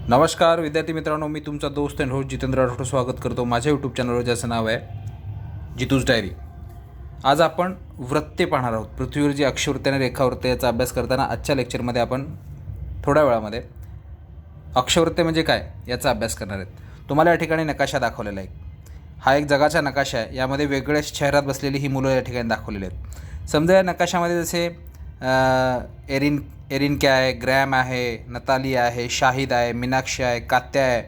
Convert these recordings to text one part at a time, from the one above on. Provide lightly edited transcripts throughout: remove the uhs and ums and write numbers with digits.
नमस्कार विद्यार्थी मित्रांनो, मी तुमचा दोस्त अँड होस्ट जितेंद्र राठोड स्वागत करतो माझ्या यूट्यूब चॅनलवर, ज्याचं नाव आहे जितूज डायरी. आज आपण वृत्ते पाहणार आहोत. पृथ्वीवर जी अक्षवृत्ते आणि रेखावृत्ते याचा अभ्यास करताना आजच्या लेक्चरमध्ये आपण थोड्या वेळामध्ये अक्षवृत्ते म्हणजे काय याचा अभ्यास करणार आहेत. तुम्हाला या ठिकाणी नकाशा दाखवलेला आहे. हा एक जगाचा नकाशा आहे. यामध्ये वेगवेगळ्या शहरात बसलेली ही मुलं या ठिकाणी दाखवलेली आहेत. समजा या नकाशामध्ये जसे एरिनक्या आहे, ग्रॅम आहे, नताली आहे, शाहिद आहे, मीनाक्षी आहे, कात्या आहे.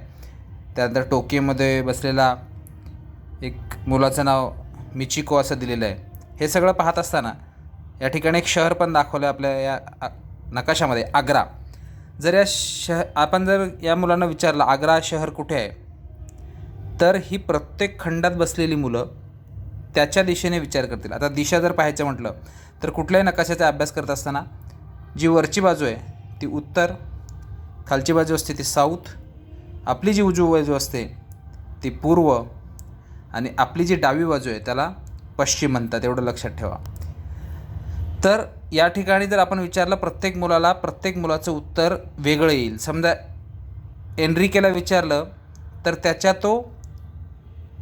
त्यानंतर टोकियोमध्ये बसलेला एक मुलाचं नाव मिचिको असं दिलेलं आहे. हे सगळं पाहत असताना या ठिकाणी एक शहर पण दाखवलं आहे आपल्या या नकाशामध्ये, आग्रा. जर आपण जर या मुलांना विचारलं आग्रा शहर कुठे आहे, तर ही प्रत्येक खंडात बसलेली मुलं त्याच्या दिशेने विचार करतील. आता दिशा जर पाहायचं म्हटलं तर कुठल्याही नकाशाचा अभ्यास करत असताना जी वरची बाजू आहे ती उत्तर, खालची बाजू असते ती साऊथ, आपली जी उजवी बाजू असते ती पूर्व आणि आपली जी डावी बाजू आहे त्याला पश्चिम म्हणतात. एवढं लक्षात ठेवा. तर या ठिकाणी जर आपण विचारलं प्रत्येक मुलाचं उत्तर वेगळं येईल. समजा एनरिकेला विचारलं तर त्याच्या तो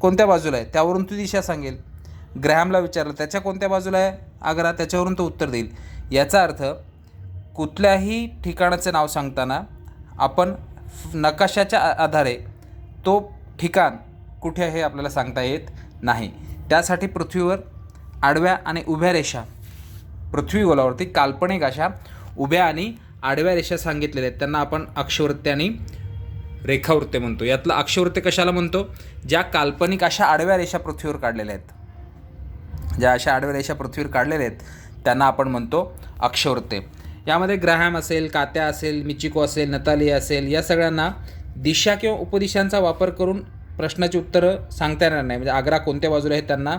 कोणत्या बाजूला आहे त्यावरून ती दिशा सांगेल. ग्रॅहमला विचारलं त्याच्या कोणत्या बाजूला आहे आग्रा, त्याच्यावरून तो उत्तर देईल. याचा अर्थ कुठल्याही ठिकाणाचं नाव सांगताना आपण नकाशाच्या आधारे तो ठिकाण कुठे आहे आपल्याला सांगता येत नाही. त्यासाठी पृथ्वीवर आडव्या आणि उभ्या रेषा, पृथ्वी गोलावरती काल्पनिक अशा उभ्या आणि आडव्या रेषा सांगितलेल्या आहेत. त्यांना आपण अक्षवृत्ते आणि रेखावृत्ते म्हणतो. यातलं अक्षवृत्ते कशाला म्हणतो? ज्या काल्पनिक अशा आडव्या रेषा पृथ्वीवर काढलेल्या आहेत, ज्या अशा आडव्या रेषा पृथ्वीवर काढलेल्या आहेत त्यांना आपण म्हणतो अक्षवृत्ते. यामध्ये ग्रॅहम असेल, कात्या असेल, मिचिको असेल, नताली असेल, या सगळ्यांना दिशा किंवा उपदिशांचा वापर करून प्रश्नाची उत्तरं सांगता येणार नाही. म्हणजे आग्रा कोणत्या बाजूला आहे त्यांना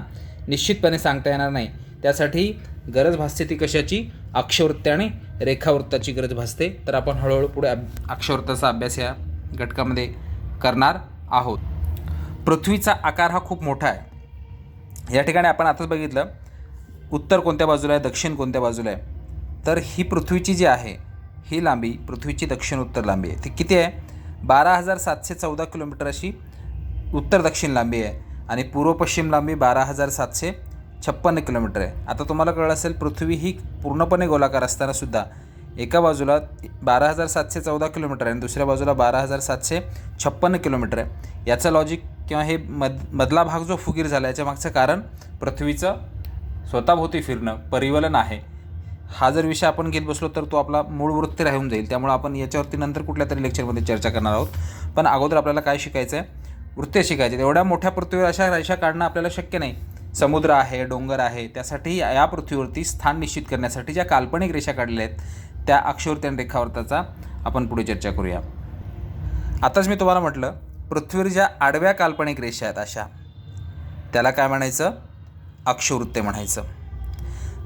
निश्चितपणे सांगता येणार नाही. त्यासाठी गरज भासते ती कशाची? अक्षवृत्ते आणि रेखावृत्ताची गरज भासते. तर आपण हळूहळू पुढे अक्षवृत्ताचा अभ्यास या घटकामध्ये करणार आहोत. पृथ्वीचा आकार हा खूप मोठा आहे. या ठिकाणी आपण आताच बघितलं उत्तर कोणत्या बाजूला आहे, दक्षिण कोणत्या बाजूला आहे. तर ही पृथ्वीची जी आहे ही लांबी, पृथ्वीची दक्षिण उत्तर लांबी आहे ती किती आहे? 12,714 किलोमीटर अशी उत्तर दक्षिण लांबी आहे आणि पूर्व पश्चिम लांबी 12,756 किलोमीटर आहे. आता तुम्हाला कळलं असेल पृथ्वी ही पूर्णपणे गोलाकार असतानासुद्धा एका बाजूला 12,714 किलोमीटर आहे आणि दुसऱ्या बाजूला 12,756 किलोमीटर आहे. याचं लॉजिक किंवा हे मधला भाग जो फुगीर झाला याच्या मागचं कारण पृथ्वीचं स्वतःभोवती फिरणं, परिवलन आहे. हा जर विषय आपण घेत बसलो तर तो आपला मूळ वृत्ती राहून जाईल. त्यामुळे आपण याच्यावरती नंतर कुठल्या तरी लेक्चरमध्ये चर्चा करणार आहोत. पण अगोदर आपल्याला काय शिकायचं आहे? वृत्ते शिकायचे. एवढ्या मोठ्या पृथ्वीवर अशा रेषा काढणं आपल्याला शक्य नाही. समुद्र आहे, डोंगर आहे, त्यासाठी या पृथ्वीवरती स्थान निश्चित करण्यासाठी ज्या काल्पनिक रेषा काढलेल्या आहेत त्या अक्षवृत्ते आणि रेखावृत्ताचा आपण पुढे चर्चा करूया. आताच मी तुम्हाला म्हटलं पृथ्वीवर ज्या आडव्या काल्पनिक रेषा आहेत अशा त्याला काय म्हणायचं? अक्षवृत्ते म्हणायचं.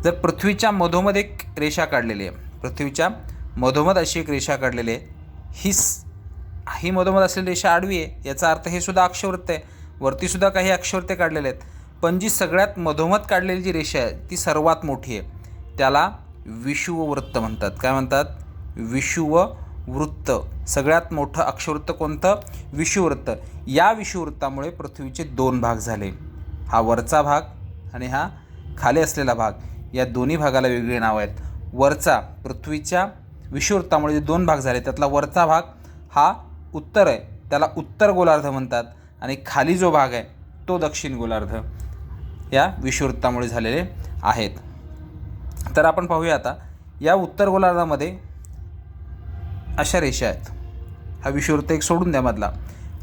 जर पृथ्वीच्या मधोमध एक रेषा काढलेली आहे, पृथ्वीच्या मधोमध अशी एक रेषा काढलेली आहे, ही मधोमध असलेली रेषा आडवी आहे, याचा अर्थ हे सुद्धा अक्षवृत्त आहे. वरतीसुद्धा काही अक्षवृत्ते काढलेले आहेत. पण जी सगळ्यात मधोमध काढलेली जी रेषा आहे ती सर्वात मोठी आहे. त्याला विषुववृत्त म्हणतात. काय म्हणतात? विषुववृत्त. सगळ्यात मोठं अक्षवृत्त कोणतं? विषुववृत्त. या विषुववृत्तामुळे पृथ्वीचे दोन भाग झाले. हा वरचा भाग आणि हा खाली असलेला भाग. या दोन्ही भागाला वेगळी नावं आहेत. वरचा पृथ्वीच्या विषुववृत्तामुळे जे दोन भाग झाले त्यातला वरचा भाग हा उत्तर आहे, त्याला उत्तर गोलार्ध म्हणतात आणि खाली जो भाग आहे तो दक्षिण गोलार्ध या विषुववृत्तामुळे झालेले आहेत. तर आपण पाहूया आता या उत्तर गोलार्धामध्ये अशा रेषा आहेत. हा विषुववृत्त एक सोडून द्या मधला.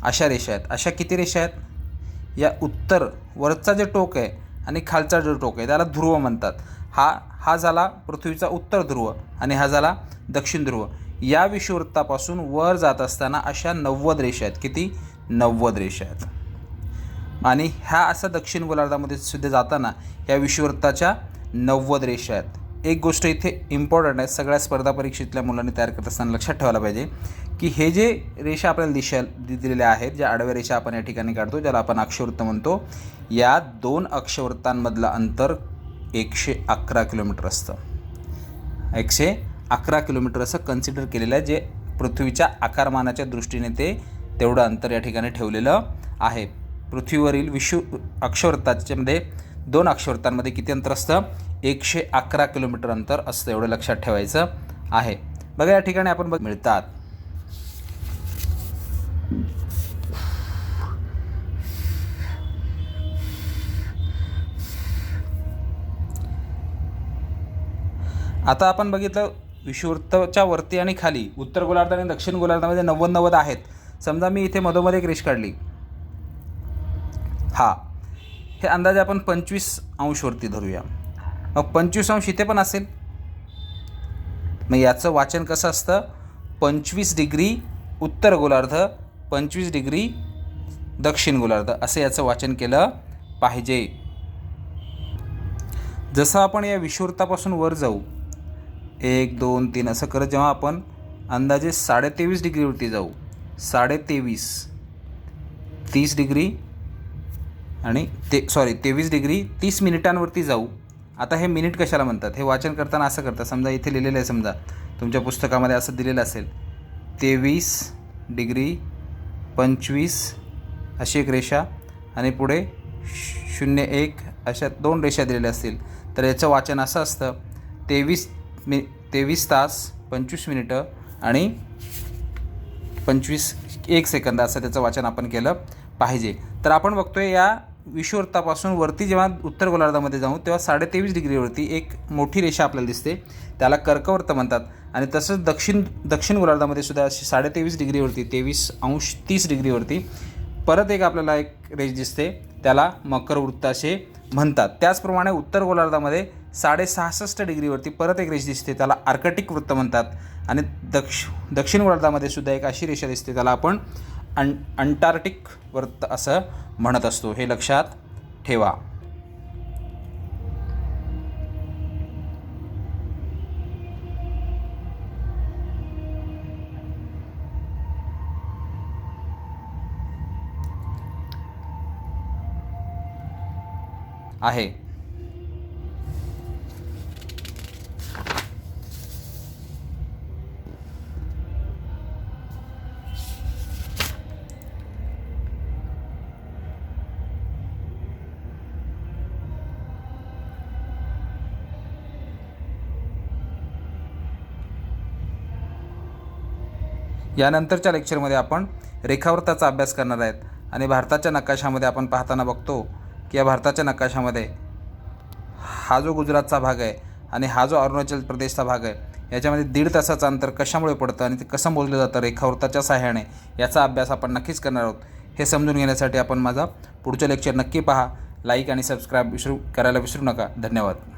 अशा रेषा आहेत. अशा किती रेषा आहेत? या उत्तर वरचा जे टोक आहे आणि खालचा जो टोक आहे त्याला ध्रुव म्हणतात. हा झाला पृथ्वीचा उत्तर ध्रुव आणि हा झाला दक्षिण ध्रुव. या विषुववृत्तापासून वर जात असताना अशा 90 रेषा आहेत. किती? 90 रेषा आहेत. आणि ह्या असा दक्षिण गोलार्धामध्ये सुद्धा जाताना ह्या विषुववृत्ताच्या 90 रेषा आहेत. एक गोष्ट इथे इम्पॉर्टंट आहे, सगळ्या स्पर्धा परीक्षेतल्या मुलांनी तयार करत असताना लक्षात ठेवायला पाहिजे की हे जे रेषा आपल्याला दिलेल्या आहेत, ज्या आडव्या रेषा आपण या ठिकाणी काढतो ज्याला आपण अक्षवृत्त म्हणतो, या दोन अक्षवृत्तांमधलं अंतर 111 किलोमीटर असतं. 111 किलोमीटर असं कन्सिडर केलेलं आहे, जे पृथ्वीच्या आकारमानाच्या दृष्टीने ते तेवढं अंतर या ठिकाणी ठेवलेलं आहे. पृथ्वीवरील अक्षवृत्ताच्यामध्ये 2 अक्षवृत्तांमध्ये किती अंतर असतं? 111 किलोमीटर अंतर असतं. एवढं लक्षात ठेवायचं आहे. बघा या ठिकाणी आपण मिळतात. आता आपण बघितलं विषुववृत्ताच्या वरती आणि खाली उत्तर गोलार्ध आणि दक्षिण गोलार्धामध्ये 90-90 आहेत. समजा मी इथे मधोमध एक रेष काढली. हे अंदाजे आपण 25 अंशवरती धरूया. मग 25 अंश इथे पण असेल. मग याचं वाचन कसं असतं? 25 डिग्री उत्तर गोलार्ध, 25 डिग्री दक्षिण गोलार्ध असं याचं वाचन केलं पाहिजे. जसं आपण या विषुववृत्तापासून वर जाऊ 1 2 3 असं करत जेव्हा आपण अंदाजे 23.5 डिग्रीवरती जाऊ, 23.5 30 डिग्री आणि 23 डिग्री 30 मिनिटांवरती जाऊ. आता हे मिनिट कशाला म्हणतात? हे वाचन करताना असं करतात. समजा इथे लिहिलेलं आहे, समजा तुमच्या पुस्तकामध्ये असं दिलेलं असेल 23 डिग्री 25 अशी एक रेषा आणि पुढे 01 अशा 2 रेषा दिलेल्या असतील. तर याचं वाचन असं असतं 23 तास 25 मिनिटं आणि 1 सेकंद असं त्याचं वाचन आपण केलं पाहिजे. तर आपण बघतोय या विषुववृत्तापासून वरती जेव्हा उत्तर गोलार्धामध्ये जाऊ तेव्हा 23.5 डिग्रीवरती एक मोठी रेषा आपल्याला दिसते, त्याला कर्कवृत्त म्हणतात. आणि तसंच दक्षिण गोलार्धामध्ये सुद्धा अशी 23.5 डिग्रीवरती 23.30 डिग्रीवरती परत आपल्याला एक रेष दिसते, त्याला मकरवृत्त असे म्हणतात. त्याचप्रमाणे उत्तर गोलार्धामध्ये 66.5 डिग्रीवरती परत एक रेष दिसते, त्याला आर्कटिक वृत्त म्हणतात. आणि दक्षिण गोलार्धामध्ये सुद्धा एक अशी रेषा दिसते, त्याला आपण अंटार्क्टिक वृत्त असं म्हणत असतो. हे लक्षात ठेवा. आहे. यानंतरच्या लेक्चरमध्ये आपण रेखावृत्ताचा अभ्यास करणार आहेत. आणि भारताच्या नकाशामध्ये आपण पाहताना बघतो की या भारताच्या नकाशामध्ये हा जो गुजरातचा भाग आहे आणि हा जो अरुणाचल प्रदेशचा भाग आहे, याच्यामध्ये 1.5 तासाचं अंतर कशामुळे पडतं आणि ते कसं मोजलं जातं रेखावृत्ताच्या सहाय्याने, याचा अभ्यास आपण नक्कीच करणार आहोत. हे समजून घेण्यासाठी आपण माझा पुढचं लेक्चर नक्की पहा. लाईक आणि सबस्क्राईब करायला विसरू नका. धन्यवाद.